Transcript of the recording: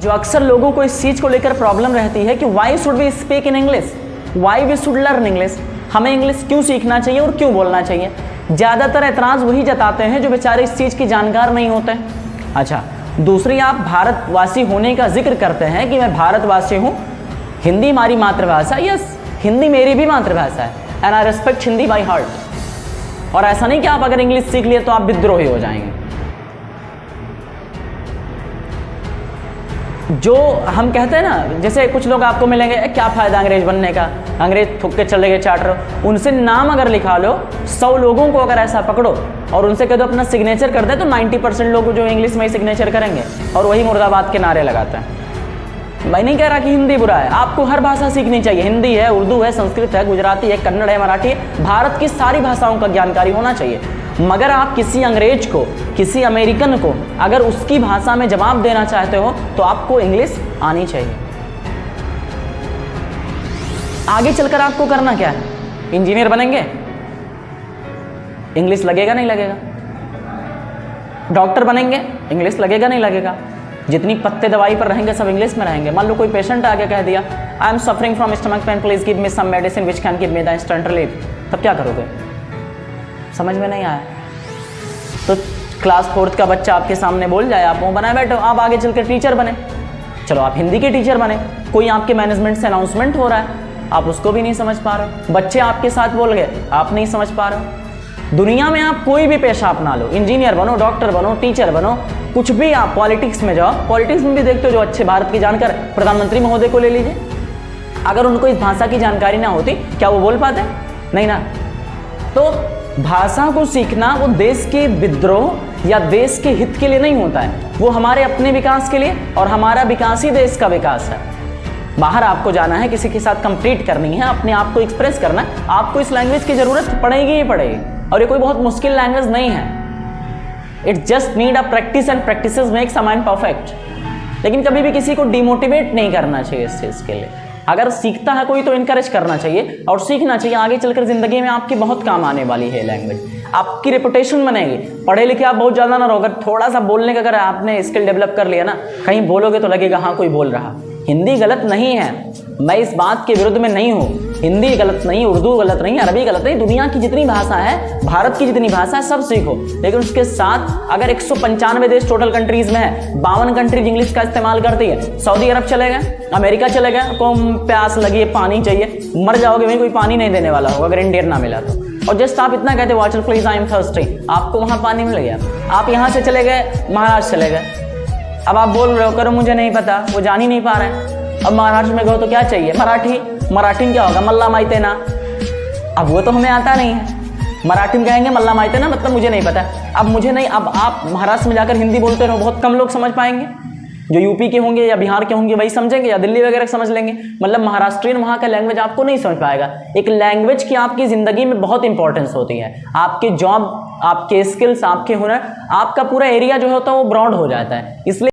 जो अक्सर लोगों को इस चीज़ को लेकर प्रॉब्लम रहती है कि why should we speak in English, why we should learn English, हमें इंग्लिश क्यों सीखना चाहिए और क्यों बोलना चाहिए। ज़्यादातर एतराज़ वही जताते हैं जो बेचारे इस चीज़ की जानकार नहीं होते हैं। अच्छा, दूसरी, आप भारतवासी होने का जिक्र करते हैं कि मैं भारतवासी हूँ, हिंदी हमारी मातृभाषा, यस हिंदी मेरी भी मातृभाषा है and I respect Hindi by heart. और ऐसा नहीं कि आप अगर इंग्लिश सीख लिए तो आप विद्रोही हो जाएंगे। जो हम कहते हैं ना, जैसे कुछ लोग आपको मिलेंगे, क्या फ़ायदा अंग्रेज बनने का, अंग्रेज थुक के चले गए चार्टर, उनसे नाम अगर लिखा लो, 100 लोगों को अगर ऐसा पकड़ो और उनसे कह दो अपना सिग्नेचर कर दे, तो 90% लोग जो इंग्लिश में ही सिग्नेचर करेंगे और वही मुर्दाबाद के नारे लगाते हैं। मैं नहीं कह रहा कि हिंदी बुरा है, आपको हर भाषा सीखनी चाहिए, हिंदी है, उर्दू है, संस्कृत है, गुजराती है, कन्नड़ है, मराठी है, भारत की सारी भाषाओं का जानकारी होना चाहिए। मगर आप किसी अंग्रेज को, किसी अमेरिकन को अगर उसकी भाषा में जवाब देना चाहते हो तो आपको इंग्लिश आनी चाहिए। आगे चलकर आपको करना क्या है, इंजीनियर बनेंगे, इंग्लिश लगेगा नहीं लगेगा, डॉक्टर बनेंगे, इंग्लिश लगेगा नहीं लगेगा, जितनी पत्ते दवाई पर रहेंगे सब इंग्लिश में रहेंगे। मान लो कोई पेशेंट आके कह दिया I am suffering from stomach pain, please give me some medicine which can give me the instant relief, तब क्या करोगे? समझ में नहीं आया तो क्लास 4th का बच्चा आपके सामने बोल जाए, आप मुंह बनाए बैठो, आप आगे चलकर टीचर बने, चलो आप हिंदी के टीचर बने, कोई आपके मैनेजमेंट से अनाउंसमेंट हो रहा है, आप उसको भी नहीं समझ पा रहे हो, बच्चे आपके साथ बोल गए, आप नहीं समझ पा रहे हो। दुनिया में आप कोई भी पेशा अपना लो, इंजीनियर बनो, डॉक्टर बनो, टीचर बनो, कुछ भी, आप पॉलिटिक्स में जाओ, पॉलिटिक्स में भी देखते हो जो अच्छे भारत की जानकार, प्रधानमंत्री महोदय को ले लीजिए, अगर उनको इस भाषा की जानकारी ना होती क्या वो बोल पाते? नहीं ना। तो भाषा को सीखना वो देश के विद्रोह या देश के हित के लिए नहीं होता है, वो हमारे अपने विकास के लिए, और हमारा विकास ही देश का विकास है। बाहर आपको जाना है, किसी के साथ कंपीट करनी है, अपने आप को एक्सप्रेस करना है, आपको इस लैंग्वेज की जरूरत पड़ेगी ही पड़ेगी, और ये कोई बहुत मुश्किल लैंग्वेज नहीं है। It just need a practice and practices makes a mind perfect. लेकिन कभी भी किसी को डिमोटिवेट नहीं करना चाहिए इस चीज़ के लिए। अगर सीखता है कोई तो इनकरेज करना चाहिए और सीखना चाहिए, आगे चलकर जिंदगी में आपके बहुत काम आने वाली है लैंग्वेज, आपकी रेपुटेशन बनेगी। पढ़े लिखे आप बहुत ज़्यादा ना रहो, अगर थोड़ा सा बोलने का अगर आपने स्किल डेवलप कर लिया ना, कहीं बोलोगे तो लगेगा हाँ कोई बोल रहा। हिंदी गलत नहीं है, मैं इस बात के विरुद्ध में नहीं हूँ, हिंदी गलत नहीं, उर्दू गलत नहीं, अरबी गलत नहीं, दुनिया की जितनी भाषा है, भारत की जितनी भाषा है सब सीखो। लेकिन उसके साथ अगर 195 देश टोटल कंट्रीज में है, 52 कंट्रीज इंग्लिश का इस्तेमाल करती है, सऊदी अरब चले गए, अमेरिका चले गए, को प्यास लगी है, पानी चाहिए, मर जाओगे, वहीं कोई पानी नहीं देने वाला होगा अगर इंडियन ना मिला तो। और जस्ट आप इतना कहते water please I am thirsty, आपको वहाँ पानी मिल गया। आप यहाँ से चले गए, महाराष्ट्र चले गए, अब आप बोल रहे हो करो मुझे नहीं पता, वो जान ही नहीं पा रहे हैं। अब महाराष्ट्र में गए तो क्या चाहिए, मराठी, मराठी में क्या होगा, मल्ला माइते ना, अब वो तो हमें आता नहीं है, मराठी में कहेंगे मल्ला माइते ना, मतलब मुझे नहीं पता। अब मुझे नहीं, अब आप महाराष्ट्र में जाकर हिंदी बोलते रहो, बहुत कम लोग समझ पाएंगे, जो यूपी के होंगे या बिहार के होंगे वही समझेंगे, या दिल्ली वगैरह समझ लेंगे, मतलब महाराष्ट्रियन वहाँ का लैंग्वेज आपको नहीं समझ पाएगा। एक लैंग्वेज की आपकी ज़िंदगी में बहुत इंपॉर्टेंस होती है, आपके जॉब, आपके स्किल्स, आपके हुनर, आपका पूरा एरिया जो होता है वो ब्रॉड हो जाता है। इसलिए